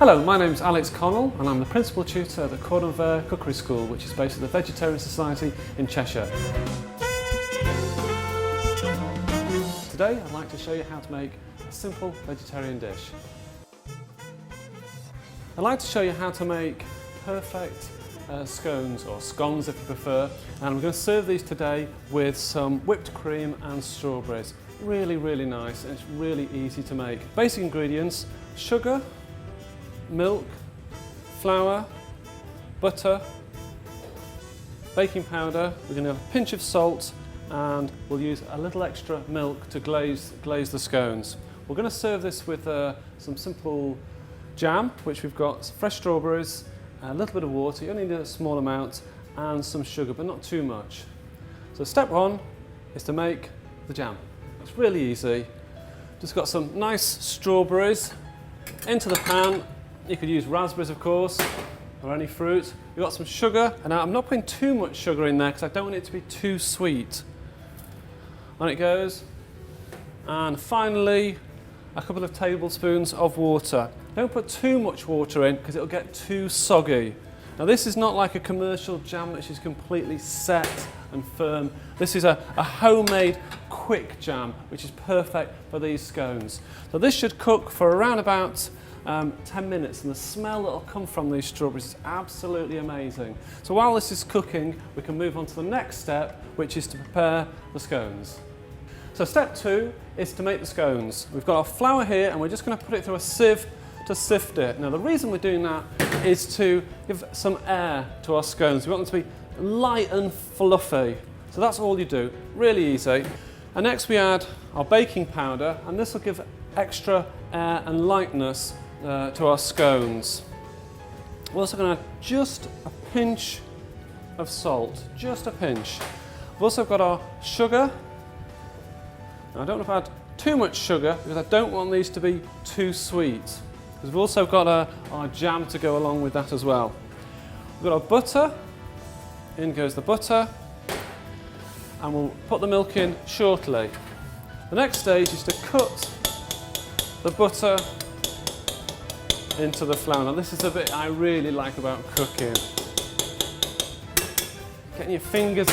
Hello, my name's Alex Connell and I'm the Principal Tutor at the Cordon Vert Cookery School, which is based at the Vegetarian Society in Cheshire. Today I'd like to show you how to make a simple vegetarian dish. I'd like to show you how to make perfect scones, or scones if you prefer, and we're going to serve these today with some whipped cream and strawberries. Really nice, and it's really easy to make. Basic ingredients: sugar, milk, flour, butter, baking powder. We're going to have a pinch of salt, and we'll use a little extra milk to glaze the scones. We're going to serve this with some simple jam, which we've got fresh strawberries, a little bit of water, you only need a small amount, and some sugar, but not too much. So step one is to make the jam. It's really easy. Just got some nice strawberries into the pan. You could use raspberries, of course, or any fruit. We've got some sugar, and now I'm not putting too much sugar in there because I don't want it to be too sweet. On it goes. And finally, a couple of tablespoons of water. Don't put too much water in because it'll get too soggy. Now this is not like a commercial jam which is completely set and firm. This is a homemade quick jam which is perfect for these scones. So this should cook for around about 10 minutes, and the smell that will come from these strawberries is absolutely amazing. So while this is cooking, we can move on to the next step, which is to prepare the scones. So step two is to make the scones. We've got our flour here, and we're just going to put it through a sieve to sift it. Now the reason we're doing that is to give some air to our scones. We want them to be light and fluffy. So that's all you do, really easy. And next we add our baking powder, and this will give extra air and lightness to our scones. We're also going to add just a pinch of salt, just a pinch. We've also got our sugar. Now I don't want to add too much sugar because I don't want these to be too sweet. Because we've also got our jam to go along with that as well. We've got our butter. In goes the butter. And we'll put the milk in shortly. The next stage is to cut the butter into the flour. Now this is the bit I really like about cooking. Getting your fingers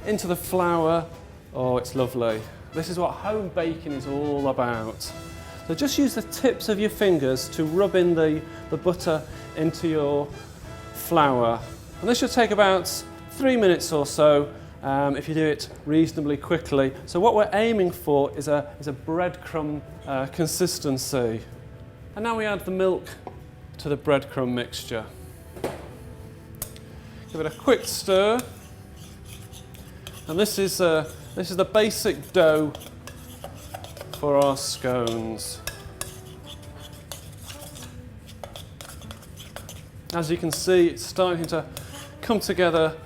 into the flour. Oh, it's lovely. This is what home baking is all about. So just use the tips of your fingers to rub in the butter into your flour. And this should take about 3 minutes or so if you do it reasonably quickly. So what we're aiming for is a breadcrumb consistency. And now we add the milk to the breadcrumb mixture. Give it a quick stir. And this is the basic dough for our scones. As you can see, it's starting to come together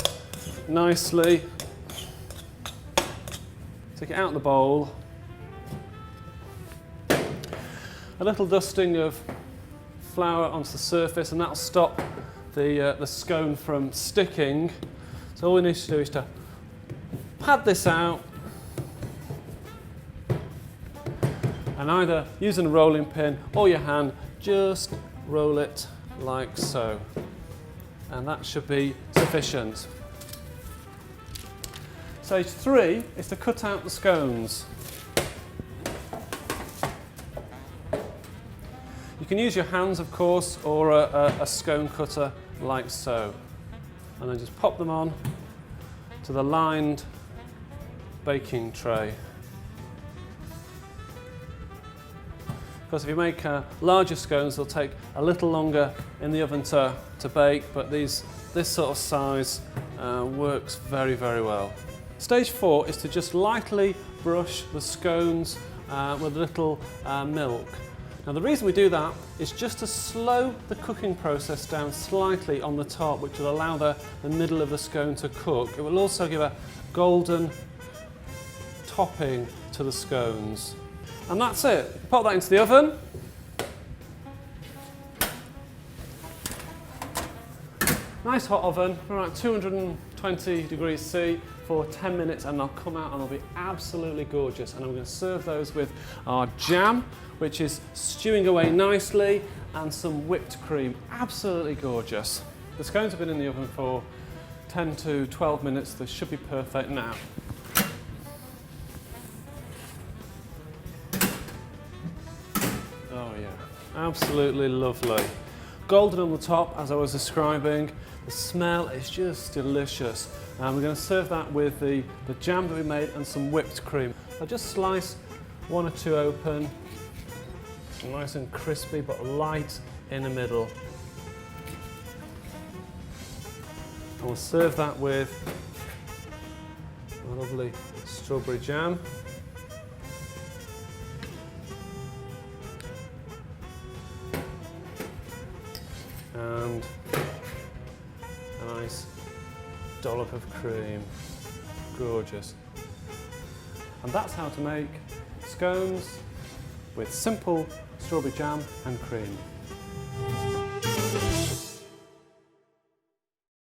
nicely. Take it out of the bowl. A little dusting of flour onto the surface, and that'll stop the scone from sticking. So all we need to do is to pad this out, and either using a rolling pin or your hand, just roll it like so. And that should be sufficient. Stage 3 is to cut out the scones. You can use your hands, of course, or a scone cutter like so. And then just pop them on to the lined baking tray. Because if you make larger scones, they'll take a little longer in the oven to bake, but this sort of size works very well. Stage 4 is to just lightly brush the scones with a little milk. Now the reason we do that is just to slow the cooking process down slightly on the top, which will allow the middle of the scone to cook. It will also give a golden topping to the scones. And that's it. Pop that into the oven. Nice hot oven, around 220 degrees C for 10 minutes, and they'll come out and they'll be absolutely gorgeous. And I'm going to serve those with our jam, which is stewing away nicely, and some whipped cream. Absolutely gorgeous. The scones have been in the oven for 10 to 12 minutes. They should be perfect now. Oh yeah, absolutely lovely. Golden on the top, as I was describing. The smell is just delicious. And we're going to serve that with the jam that we made and some whipped cream. I'll just slice one or two open, nice and crispy but light in the middle. And we'll serve that with a lovely strawberry jam. And a nice dollop of cream. Gorgeous. And that's how to make scones with simple strawberry jam and cream.